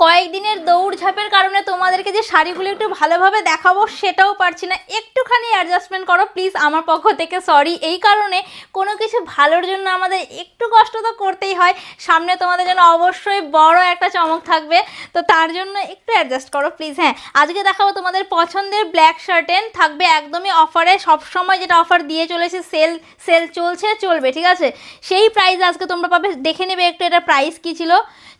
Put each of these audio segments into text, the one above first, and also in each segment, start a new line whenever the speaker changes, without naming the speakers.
কয়েকদিনের দৌড়ঝাঁপের কারণে তোমাদেরকে যে শাড়িগুলো একটু ভালোভাবে দেখাবো সেটাও পারছি না, একটুখানি অ্যাডজাস্টমেন্ট করো প্লিজ। আমার পক্ষ থেকে সরি। এই কারণে কোনো কিছু ভালোর জন্য আমাদের একটু কষ্ট তো করতেই হয়, সামনে তোমাদের জন্য অবশ্যই বড় একটা চমক থাকবে, তো তার জন্য একটু অ্যাডজাস্ট করো প্লিজ। হ্যাঁ, আজকে দেখাবো তোমাদের পছন্দের ব্ল্যাক শার্টেন, থাকবে একদমই অফারে, সবসময় যেটা অফার দিয়ে চলেছে, সেল চলবে, ঠিক আছে? সেই প্রাইস আজকে তোমরা পাবে। দেখে নেবে একটু এটা প্রাইস কী ছিল।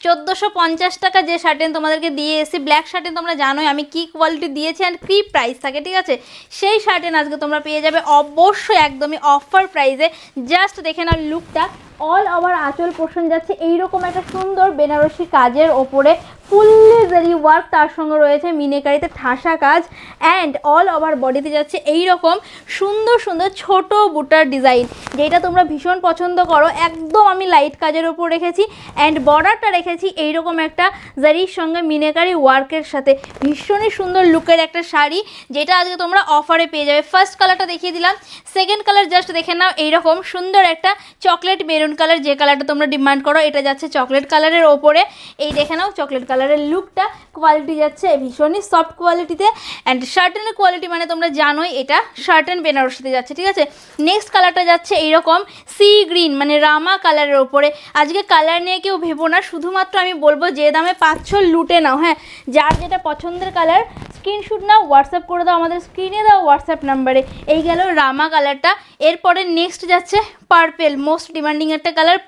1450 টাকা যে শার্টেন তোমাদেরকে দিয়ে এসেছি, ব্ল্যাক শার্টেন তোমরা জানোই আমি কি কোয়ালিটি দিয়েছি অ্যান্ড কী প্রাইস থাকে, ঠিক আছে? সেই শার্টেন আজকে তোমরা পেয়ে যাবে অবশ্যই একদমই অফার প্রাইসে। জাস্ট দেখে নাও লুকটা। অল ওভার আঁচল পোর্শন যাচ্ছে এইরকম একটা সুন্দর বেনারসি কাজের ওপরে, ফুললি জারি ওয়ার্ক, তার সঙ্গে রয়েছে মিনেকারিতে ঠাসা কাজ, অ্যান্ড অল ওভার বডিতে যাচ্ছে এইরকম সুন্দর সুন্দর ছোট বুটার ডিজাইন, যেটা তোমরা ভীষণ পছন্দ করো। একদম আমি লাইট কাজের ওপর রেখেছি, অ্যান্ড বর্ডারটা রেখেছি এইরকম একটা জারির সঙ্গে মিনেকারি ওয়ার্কের সাথে। ভীষণই সুন্দর লুকের একটা শাড়ি, যেটা আজকে তোমরা অফারে পেয়ে যাবে। ফার্স্ট কালারটা দেখিয়ে দিলাম, সেকেন্ড কালার জাস্ট দেখে নাও, এইরকম সুন্দর একটা চকলেট মেরুন কালার, যে কালারটা তোমরা ডিমান্ড করো, এটা যাচ্ছে চকলেট কালারের ওপরে। এই দেখে নাও চকলেট কালারের লুকটা, কোয়ালিটি যাচ্ছে ভীষণই সফট কোয়ালিটিতে, অ্যান্ড শার্টেনের কোয়ালিটি মানে তোমরা জানোই এটা শার্টেন বেনারসিতে যাচ্ছে, ঠিক আছে? নেক্সট কালারটা যাচ্ছে এইরকম সি গ্রিন মানে রামা কালারের ওপরে। আজকে কালার নিয়ে কেউ ভেবো না, শুধুমাত্র আমি বলবো যে দামে পাচ্ছ লুটে নাও। হ্যাঁ, যার যেটা পছন্দের কালার স্ক্রিনশট নাও, হোয়াটসঅ্যাপ করে দাও, আমাদের স্ক্রিনে দাও হোয়াটসঅ্যাপ নাম্বারে। এই গেল রামা কালারটা। এরপরে নেক্সট যাচ্ছে পার্পেল, মোস্ট ডিমান্ডিং একটা কালার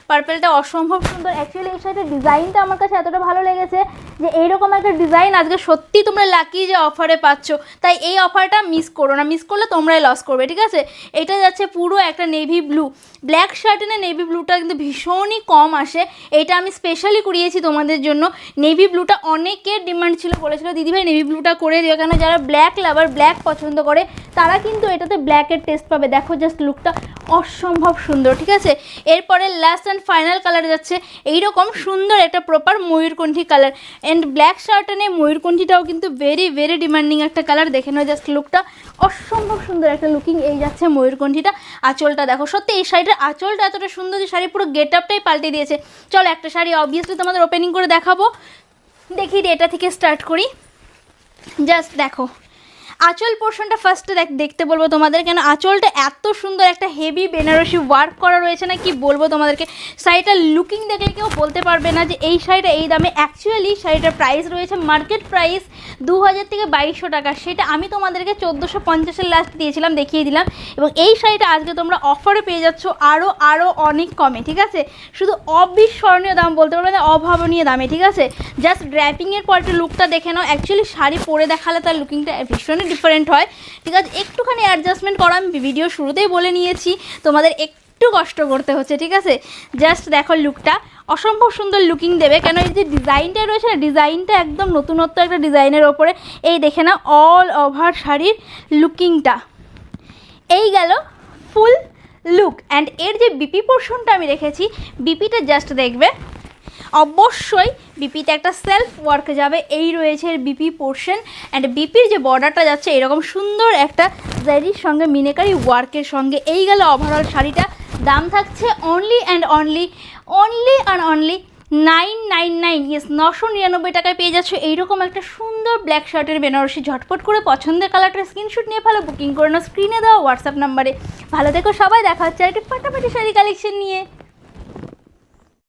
পার্পেলটা অসম্ভব সুন্দর। অ্যাকচুয়ালি এই শাড়িটার ডিজাইনটা আমার কাছে এতটা ভালো লেগেছে যে এইরকম একটা ডিজাইন আজকে সত্যি তোমরা লাকি যে অফারে পাচ্ছ, তাই এই অফারটা মিস করো না, মিস করলে তোমরাই লস করবে, ঠিক আছে? এটা যাচ্ছে পুরো একটা নেভি ব্লু, ব্ল্যাক শার্টেনে নেভি ব্লুটা কিন্তু ভীষণই কম আসে, এটা আমি স্পেশালি করিয়েছি তোমাদের জন্য। নেভি ব্লুটা অনেকের ডিমান্ড ছিল, বলেছিল দিদিভাই নেভি ব্লুটা করে দিও, কেন যারা ব্ল্যাক লাভার, ব্ল্যাক পছন্দ করে, তারা কিন্তু এটাতে ব্ল্যাকের টেস্ট পাবে। দেখো জাস্ট লুকটা অসম্ভব সুন্দর, ঠিক আছে? এরপরে লাস্ট অ্যান্ড ফাইনাল কালার যাচ্ছে এইরকম সুন্দর একটা প্রপার ময়ূরকণ্ঠী কালার, অ্যান্ড ব্ল্যাক শার্টেনে ময়ূরকণ্ঠীটাও কিন্তু ভেরি ভেরি ডিমান্ডিং একটা কালার। দেখে নাও জাস্ট লুকটা, অসম্ভব সুন্দর একটা লুকিং। এই যাচ্ছে ময়ূরকণ্ঠীটা, আঁচলটা দেখো, সত্যি এই শাড়িটার আঁচলটা এতটা সুন্দর যে শাড়ি পুরো গেট আপটাই পাল্টে দিয়েছে। চলো একটা শাড়ি অবভিয়াসলি তোমাদের ওপেনিং করে দেখাবো, দেখি এটা থেকে স্টার্ট করি। জাস্ট দেখো আঁচল পোর্শনটা ফার্স্টে দেখতে বলবো তোমাদের, কেন আঁচলটা এত সুন্দর একটা হেভি বেনারসি ওয়ার্ক করা রয়েছে না, কি বলবো তোমাদেরকে। শাড়িটার লুকিং দেখলে কেউ বলতে পারবে না যে এই শাড়িটা এই দামে। অ্যাকচুয়ালি শাড়িটার প্রাইস রয়েছে মার্কেট প্রাইস 2000 থেকে 2200 টাকা, সেটা আমি তোমাদেরকে 1450-এর লাস্ট দিয়েছিলাম, দেখিয়ে দিলাম। এবং এই শাড়িটা আজকে তোমরা অফারে পেয়ে যাচ্ছ আরও অনেক কমে, ঠিক আছে? শুধু অবিস্মরণীয় দাম বলতে পারবে না, অভাবনীয় দামে, ঠিক আছে? জাস্ট ড্র্যাপিংয়ের পর একটু লুকটা দেখে নাও। অ্যাকচুয়ালি শাড়ি পরে দেখালে তার লুকিংটা ভীষণই ডিফারেন্ট হয়, ঠিক আছে? একটুখানি অ্যাডজাস্টমেন্ট করা, আমি ভিডিও শুরুতেই বলে নিয়েছি, তোমাদের একটু কষ্ট করতে হচ্ছে, ঠিক আছে? জাস্ট দেখো লুকটা অসম্ভব সুন্দর লুকিং দেবে, কেন এই যে ডিজাইনটা রয়েছে না, ডিজাইনটা একদম নতুনত্ব একটা ডিজাইনের ওপরে। এই দেখে না অল ওভার শাড়ির লুকিংটা। এই গেল ফুল লুক, অ্যান্ড এর যে বিপি পোর্শনটা আমি রেখেছি, বিপিটা জাস্ট দেখবে, অবশ্যই বিপিতে একটা সেলফ ওয়ার্ক যাবে। এই রয়েছে এর বিপি পোর্শন, অ্যান্ড বিপির যে বর্ডারটা যাচ্ছে এরকম সুন্দর একটা জারির সঙ্গে মিনেকারি ওয়ার্কের সঙ্গে। এই গেল ওভারঅল শাড়িটা। দাম থাকছে অনলি অ্যান্ড অনলি 999, ইয়েস 999 টাকায় পেয়ে যাচ্ছ এইরকম একটা সুন্দর ব্ল্যাক শার্টের বেনারসি। ঝটপট করে পছন্দের কালারটা স্ক্রিনশট নিয়ে ফেলো, বুকিং করে নাও স্ক্রিনে দেওয়া হোয়াটসঅ্যাপ নাম্বারে। ভালো থেকো সবাই, দেখা হচ্ছে একটা ফাটাফাটি শাড়ি কালেকশন নিয়ে।